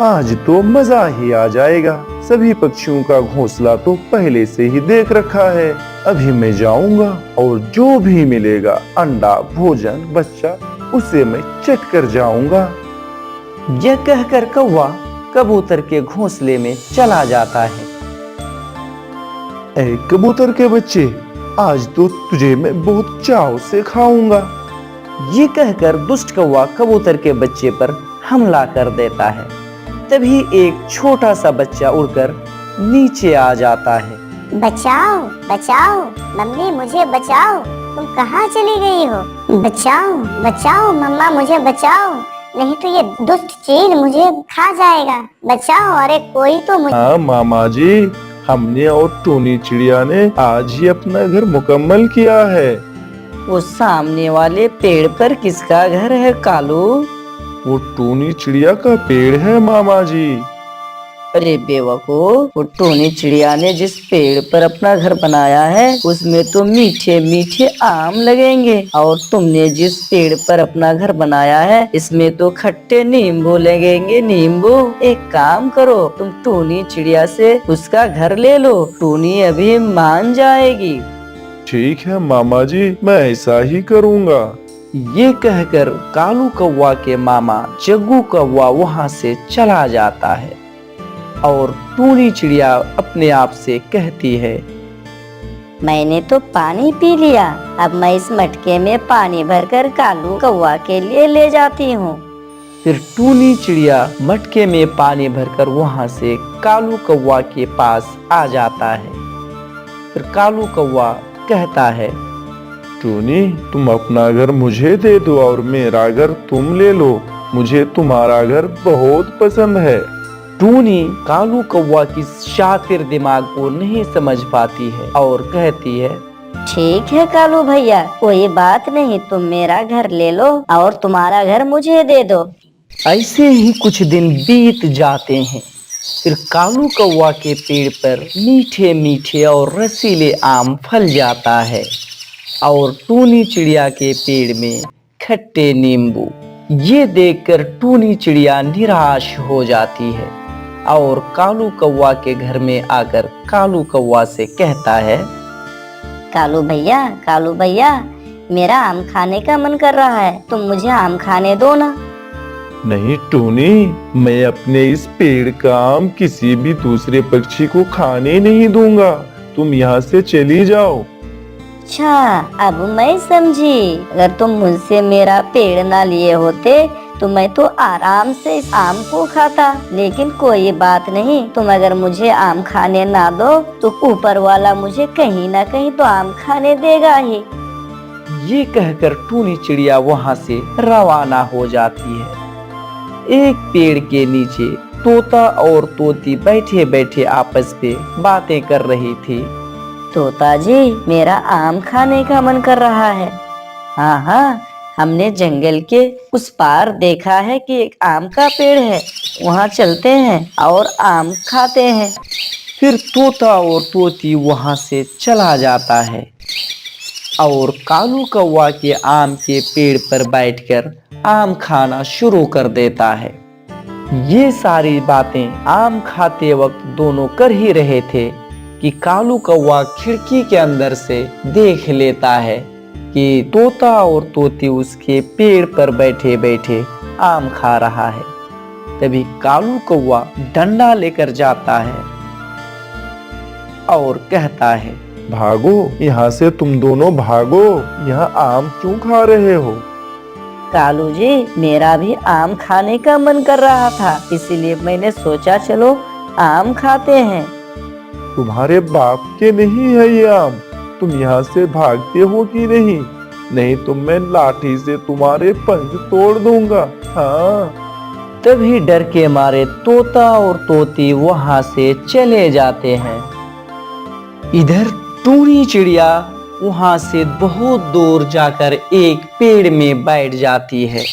आज तो मजा ही आ जाएगा। सभी पक्षियों का घोंसला तो पहले से ही देख रखा है। अभी मैं जाऊंगा और जो भी मिलेगा, अंडा, भोजन, बच्चा, उसे मैं चट कर जाऊंगा। यह कहकर कौवा कबूतर के घोंसले में चला जाता है। ऐ कबूतर के बच्चे, आज तो तुझे मैं बहुत चाव से खाऊंगा। ये कहकर दुष्ट कौवा कबूतर के बच्चे पर हमला कर देता है। तभी एक छोटा सा बच्चा उड़कर नीचे आ जाता है। बचाओ बचाओ, मम्मी मुझे बचाओ, तुम कहाँ चली गई हो? बचाओ बचाओ मम्मा, मुझे बचाओ, नहीं तो ये दुष्ट चील मुझे खा जाएगा। बचाओ, अरे कोई तो मुझे। हाँ मामा जी, हमने और टोनी चिड़िया ने आज ही अपना घर मुकम्मल किया है। वो सामने वाले पेड़ पर किसका घर है कालू? वो टोनी चिड़िया का पेड़ है मामा जी। अरे बेवकूफ, वो टोनी चिड़िया ने जिस पेड़ पर अपना घर बनाया है उसमें तो मीठे मीठे आम लगेंगे, और तुमने जिस पेड़ पर अपना घर बनाया है इसमें तो खट्टे नींबू लगेंगे। नींबू, एक काम करो, तुम टोनी चिड़िया से उसका घर ले लो, टोनी अभी मान जाएगी। ठीक है मामा जी, मैं ऐसा ही करूँगा। ये कहकर कालू कौवा के मामा जग्गू कौवा वहां से चला जाता है और टूनी चिड़िया अपने आप से कहती है, मैंने तो पानी पी लिया, अब मैं इस मटके में पानी भरकर कालू कौवा के लिए ले जाती हूँ। फिर टूनी चिड़िया मटके में पानी भरकर वहां से कालू कौवा के पास आ जाता है। फिर कालू कौवा कहता है, टूनी, तुम अपना घर मुझे दे दो और मेरा घर तुम ले लो, मुझे तुम्हारा घर बहुत पसंद है। टूनी कालू कौवा की शातिर दिमाग को नहीं समझ पाती है और कहती है, ठीक है कालू भैया, कोई बात नहीं, तुम मेरा घर ले लो और तुम्हारा घर मुझे दे दो। ऐसे ही कुछ दिन बीत जाते हैं। फिर कालू कौवा के पेड़ पर मीठे मीठे और रसीले आम फल जाता है और टूनी चिड़िया के पेड़ में खट्टे नींबू। ये देखकर टूनी चिड़िया निराश हो जाती है और कालू कौवा के घर में आकर कालू कौवा से कहता है, कालू भैया, मेरा आम खाने का मन कर रहा है, तुम मुझे आम खाने दो ना। नहीं टूनी, मैं अपने इस पेड़ का आम किसी भी दूसरे पक्षी को खाने नहीं दूंगा, तुम यहाँ से चली जाओ। अच्छा, अब मैं समझी, अगर तुम मुझसे मेरा पेड़ ना लिए होते तो मैं तो आराम से इस आम को खाता, लेकिन कोई बात नहीं, तुम अगर मुझे आम खाने ना दो तो ऊपर वाला मुझे कहीं ना कहीं तो आम खाने देगा ही। ये कहकर टूनी चिड़िया वहां से रवाना हो जाती है। एक पेड़ के नीचे तोता और तोती बैठे बैठे आपस में बातें कर रही थी। तोता जी, मेरा आम खाने का मन कर रहा है। हाँ, हमने जंगल के उस पार देखा है कि एक आम का पेड़ है, वहाँ चलते हैं और आम खाते हैं। फिर तोता और तोती वहां से चला जाता है और कालू कौवा के आम के पेड़ पर बैठकर आम खाना शुरू कर देता है। ये सारी बातें आम खाते वक्त दोनों कर ही रहे थे कि कालू कौवा खिड़की के अंदर से देख लेता है कि तोता और तोती उसके पेड़ पर बैठे बैठे आम खा रहा है। तभी कालू कौवा डंडा लेकर जाता है और कहता है, भागो यहाँ से, तुम दोनों भागो, यहाँ आम क्यों खा रहे हो? कालू जी, मेरा भी आम खाने का मन कर रहा था, इसीलिए मैंने सोचा चलो आम खाते हैं। तुम्हारे बाप के नहीं है ये आम, तुम यहाँ से भागते हो कि नहीं? नहीं तो मैं लाठी से तुम्हारे पंख तोड़ दूंगा। हाँ। तभी डर के मारे तोता और तोती वहां से चले जाते हैं। इधर टूनी चिड़िया वहां से बहुत दूर जाकर एक पेड़ में बैठ जाती है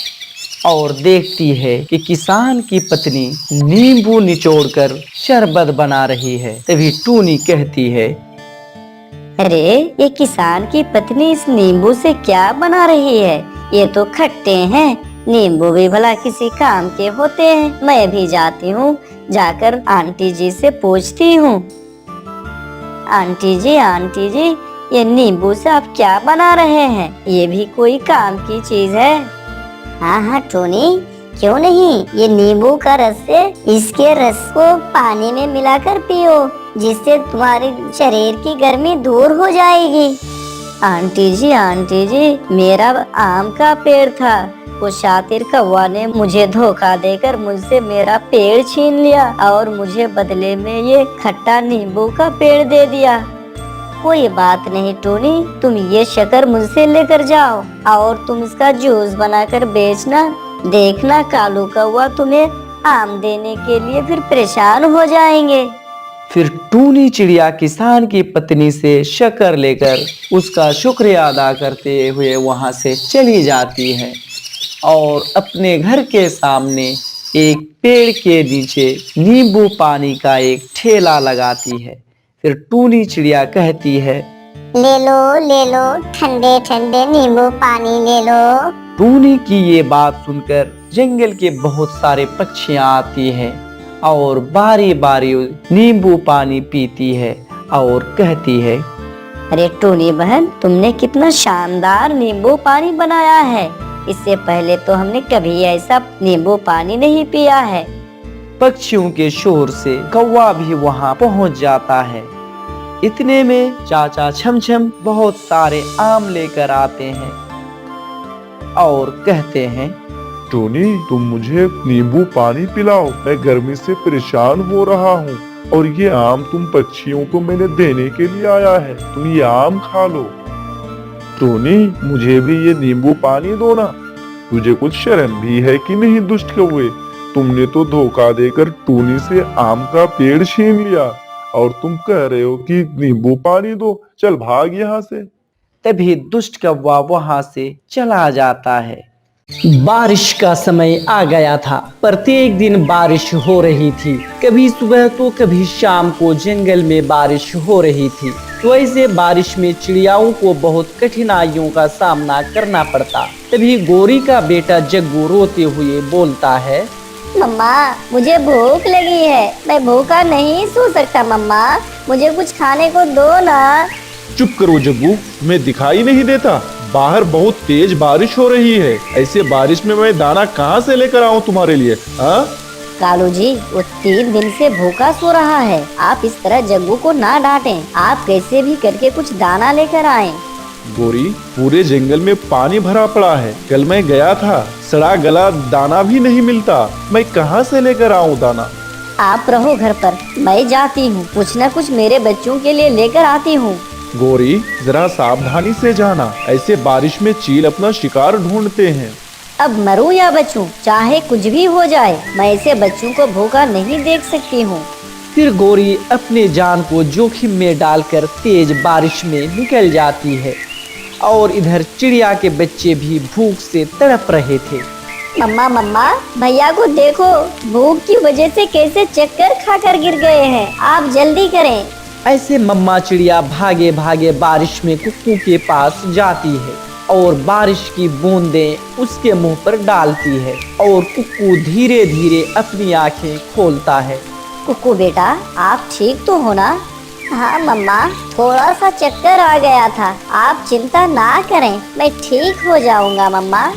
और देखती है कि किसान की पत्नी नींबू निचोड़कर शरबत बना रही है। तभी टूनी कहती है, अरे ये किसान की पत्नी इस नींबू से क्या बना रही है? ये तो खट्टे हैं, नींबू भी भला किसी काम के होते हैं। मैं भी जाती हूँ, जाकर आंटी जी से पूछती हूँ। आंटी जी, ये नींबू से आप क्या बना रहे हैं? ये भी कोई काम की चीज है? हाँ टोनी, क्यों नहीं, ये नींबू का रस है, इसके रस को पानी में मिलाकर पियो, जिससे तुम्हारे शरीर की गर्मी दूर हो जाएगी। आंटी जी, मेरा आम का पेड़ था, वो शातिर कौवा ने मुझे धोखा देकर मुझसे मेरा पेड़ छीन लिया और मुझे बदले में ये खट्टा नींबू का पेड़ दे दिया। कोई बात नहीं टोनी, तुम ये शक्कर मुझसे लेकर जाओ और तुम इसका जूस बनाकर बेचना। देखना कालू कौवा तुम्हें आम देने के लिए फिर परेशान हो जाएंगे। फिर टूनी चिड़िया किसान की पत्नी से शक्कर लेकर उसका शुक्रिया अदा करते हुए वहां से चली जाती है और अपने घर के सामने एक पेड़ के नीचे नींबू पानी का एक ठेला लगाती है। फिर टूनी चिड़िया कहती है, ले लो ठंडे ठंडे नींबू पानी ले लो। टूनी की ये बात सुनकर जंगल के बहुत सारे पक्षियां आती हैं और बारी बारी नींबू पानी पीती है और कहती है, अरे टूनी बहन, तुमने कितना शानदार नींबू पानी बनाया है। इससे पहले तो हमने कभी ऐसा नींबू पानी नहीं पिया है। पक्षियों के शोर से कौवा भी वहां पहुंच जाता है। इतने में चाचा छमछम बहुत सारे आम लेकर आते हैं और कहते हैं, टोनी, तुम मुझे नींबू पानी पिलाओ, मैं गर्मी से परेशान हो रहा हूँ और ये आम तुम पक्षियों को मैंने देने के लिए आया है, तुम ये आम खा लो। टोनी, मुझे भी ये नींबू पानी दो ना। तुझे कुछ शर्म भी है कि नहीं दुष्ट कौवे? तुमने तो धोखा देकर टोनी से आम का पेड़ छीन लिया और तुम कह रहे हो कि नींबू पानी दो। चल भाग यहाँ से। तभी दुष्ट कौवा वहां से चला जाता है। बारिश का समय आ गया था। प्रत्येक दिन बारिश हो रही थी। कभी सुबह तो कभी शाम को जंगल में बारिश हो रही थी। तो ऐसे बारिश में चिड़ियाओं को बहुत कठिनाइयों का सामना करना पड़ता। तभी गोरी का बेटा जग्गू रोते हुए बोलता है, मम्मा, मुझे भूख लगी है, मैं भूखा नहीं सो सकता। मम्मा, मुझे कुछ खाने को दो ना। चुप करो जग्गू, मैं दिखाई नहीं देता? बाहर बहुत तेज बारिश हो रही है। ऐसे बारिश में मैं दाना कहाँ से लेकर आऊँ तुम्हारे लिए? हाँ कालू जी, वो 3 दिन से भूखा सो रहा है। आप इस तरह जग्गू को ना डांटें। आप कैसे भी करके कुछ दाना लेकर आएं। गोरी, पूरे जंगल में पानी भरा पड़ा है। कल मैं गया था, सड़ा गला दाना भी नहीं मिलता। मैं कहाँ से लेकर आऊँ दाना? आप रहो घर पर, मैं जाती हूँ, कुछ न कुछ मेरे बच्चों के लिए लेकर आती हूँ। गोरी, जरा सावधानी से जाना। ऐसे बारिश में चील अपना शिकार ढूंढते हैं। अब मरूं या बचूं, चाहे कुछ भी हो जाए, मैं ऐसे बच्चों को भूखा नहीं देख सकती हूँ। फिर गोरी अपने जान को जोखिम में डालकर तेज बारिश में निकल जाती है और इधर चिड़िया के बच्चे भी भूख से तड़प रहे थे। मम्मा मम्मा, भैया को देखो, भूख की वजह से कैसे चक्कर खाकर गिर गए हैं। आप जल्दी करें। ऐसे मम्मा चिड़िया भागे भागे बारिश में कुक्कू के पास जाती है और बारिश की बूंदें उसके मुंह पर डालती है और कुक्कू धीरे धीरे अपनी आंखें खोलता है। कुक्कू बेटा, आप ठीक तो हो ना? हाँ मम्मा, थोड़ा सा चक्कर आ गया था। आप चिंता ना करें, मैं ठीक हो जाऊंगा मम्मा।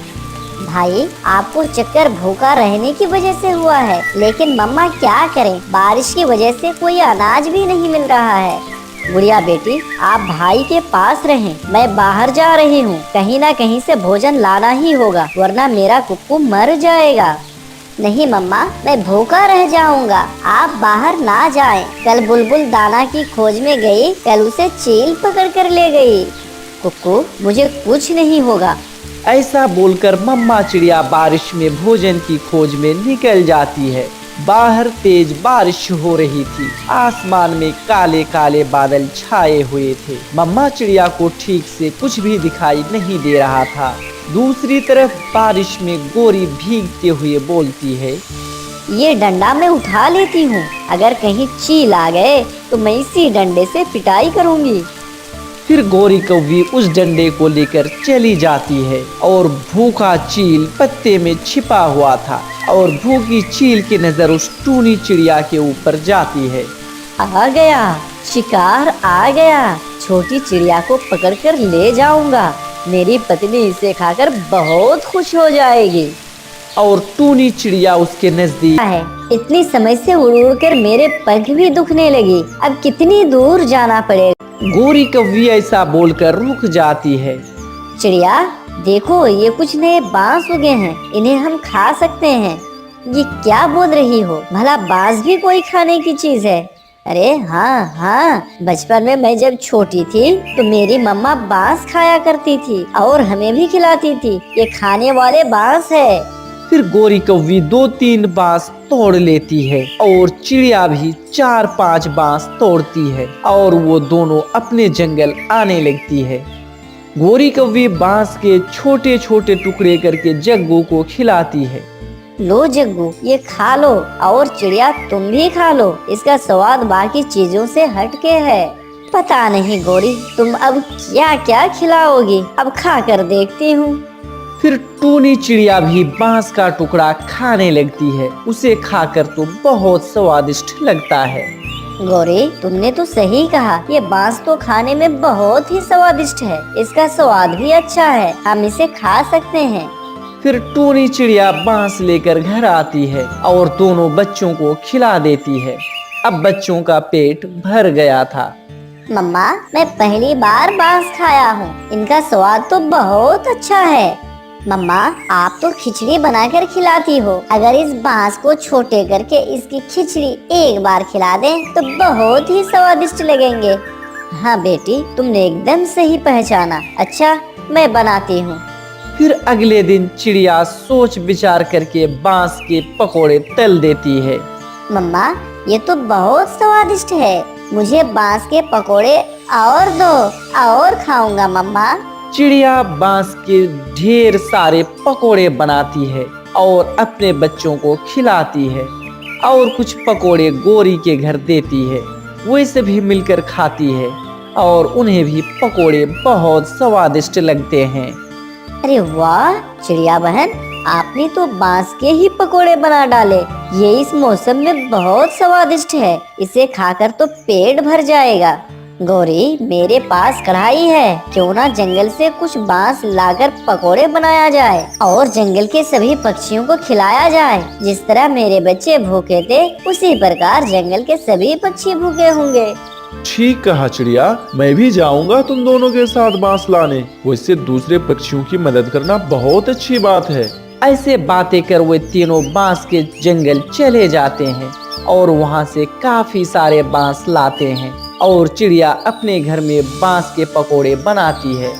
भाई, आपको चक्कर भूखा रहने की वजह से हुआ है, लेकिन मम्मा क्या करें, बारिश की वजह से कोई अनाज भी नहीं मिल रहा है। गुड़िया बेटी, आप भाई के पास रहें, मैं बाहर जा रही हूँ। कहीं ना कहीं से भोजन लाना ही होगा, वरना मेरा कुक्कू मर जाएगा। नहीं मम्मा, मैं भूखा रह जाऊंगा, आप बाहर ना जाएं। कल बुलबुल दाना की खोज में गई, कल उसे चील पकड़ कर ले गई। कुक्कू, मुझे कुछ नहीं होगा। ऐसा बोलकर मम्मा चिड़िया बारिश में भोजन की खोज में निकल जाती है। बाहर तेज बारिश हो रही थी। आसमान में काले काले बादल छाए हुए थे। मम्मा चिड़िया को ठीक से कुछ भी दिखाई नहीं दे रहा था। दूसरी तरफ बारिश में गोरी भीगते हुए बोलती है, ये डंडा मैं उठा लेती हूँ, अगर कहीं चील आ गए तो मैं इसी डंडे से पिटाई करूँगी। फिर गोरी कौवी उस डंडे को लेकर चली जाती है और भूखा चील पत्ते में छिपा हुआ था और भूखी चील की नजर उस टूनी चिड़िया के ऊपर जाती है। आ गया, शिकार आ गया। छोटी चिड़िया को पकड़कर ले जाऊंगा। मेरी पत्नी इसे खाकर बहुत खुश हो जाएगी। और टूनी चिड़िया उसके नजदीक है। इतनी समय से उड़ उड़ कर मेरे पग भी दुखने लगी। अब कितनी दूर जाना पड़ेगा। गोरी कौवी ऐसा बोलकर रुक जाती है। चिड़िया देखो, ये कुछ नए बांस उगे हैं, इन्हें हम खा सकते हैं। ये क्या बोल रही हो? भला बांस भी कोई खाने की चीज है? अरे हाँ हाँ, बचपन में मैं जब छोटी थी तो मेरी मम्मा बांस खाया करती थी और हमें भी खिलाती थी। ये खाने वाले बांस है। फिर गोरी कौवी 2-3 बांस तोड़ लेती है और चिड़िया भी 4-5 बांस तोड़ती है और वो दोनों अपने जंगल आने लगती है। गोरी कौवी बांस के छोटे छोटे टुकड़े करके जग्गू को खिलाती है। लो जग्गू, ये खा लो, और चिड़िया तुम भी खा लो। इसका स्वाद बाकी चीजों से हटके है। पता नहीं गोरी, तुम अब क्या क्या खिलाओगी, अब खा कर देखती हूँ। फिर टूनी चिड़िया भी बांस का टुकड़ा खाने लगती है। उसे खाकर तो बहुत स्वादिष्ट लगता है। गौरी, तुमने तो सही कहा, ये बांस तो खाने में बहुत ही स्वादिष्ट है। इसका स्वाद भी अच्छा है, हम इसे खा सकते हैं। फिर टूनी चिड़िया बांस लेकर घर आती है और दोनों बच्चों को खिला देती है। अब बच्चों का पेट भर गया था। मम्मा, मैं पहली बार बांस खाया हूँ, इनका स्वाद तो बहुत अच्छा है। मम्मा, आप तो खिचड़ी बनाकर खिलाती हो, अगर इस बांस को छोटे करके इसकी खिचड़ी एक बार खिला दें तो बहुत ही स्वादिष्ट लगेंगे। हाँ बेटी, तुमने एकदम सही पहचाना। अच्छा, मैं बनाती हूँ। फिर अगले दिन चिड़िया सोच विचार करके बांस के पकोड़े तल देती है। मम्मा, ये तो बहुत स्वादिष्ट है, मुझे बांस के पकोड़े और दो, और खाऊंगा मम्मा। चिड़िया बांस के ढेर सारे पकोड़े बनाती है और अपने बच्चों को खिलाती है और कुछ पकोड़े गोरी के घर देती है। वे सभी मिलकर खाती है और उन्हें भी पकोड़े बहुत स्वादिष्ट लगते हैं। अरे वाह चिड़िया बहन, आपने तो बांस के ही पकोड़े बना डाले। ये इस मौसम में बहुत स्वादिष्ट है, इसे खाकर तो पेट भर जाएगा। गौरी, मेरे पास कढ़ाई है, क्यों ना जंगल से कुछ बांस लाकर पकोड़े बनाया जाए और जंगल के सभी पक्षियों को खिलाया जाए। जिस तरह मेरे बच्चे भूखे थे, उसी प्रकार जंगल के सभी पक्षी भूखे होंगे। ठीक कहा चिड़िया, मैं भी जाऊंगा तुम दोनों के साथ बांस लाने। वैसे दूसरे पक्षियों की मदद करना बहुत अच्छी बात है। ऐसे बातें कर वे तीनों बांस के जंगल चले जाते हैं और वहाँ से काफी सारे बांस लाते हैं और चिड़िया अपने घर में बांस के पकोड़े बनाती है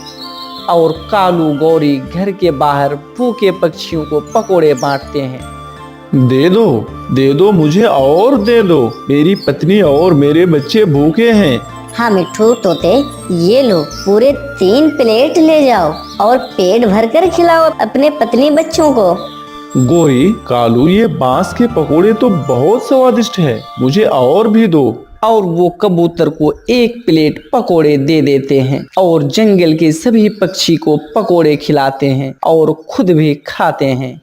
और कालू गौरी घर के बाहर भूखे पक्षियों को पकोड़े बांटते हैं। दे दो मुझे, और दे दो, मेरी पत्नी और मेरे बच्चे भूखे हैं। हाँ मिट्ठू तोते, ये लो, पूरे 3 प्लेट ले जाओ और पेट भरकर खिलाओ अपने पत्नी बच्चों को। गोरी, कालू, ये बांस के पकोड़े तो बहुत स्वादिष्ट है, मुझे और भी दो। और वो कबूतर को 1 प्लेट पकोड़े दे देते हैं और जंगल के सभी पक्षी को पकोड़े खिलाते हैं और खुद भी खाते हैं।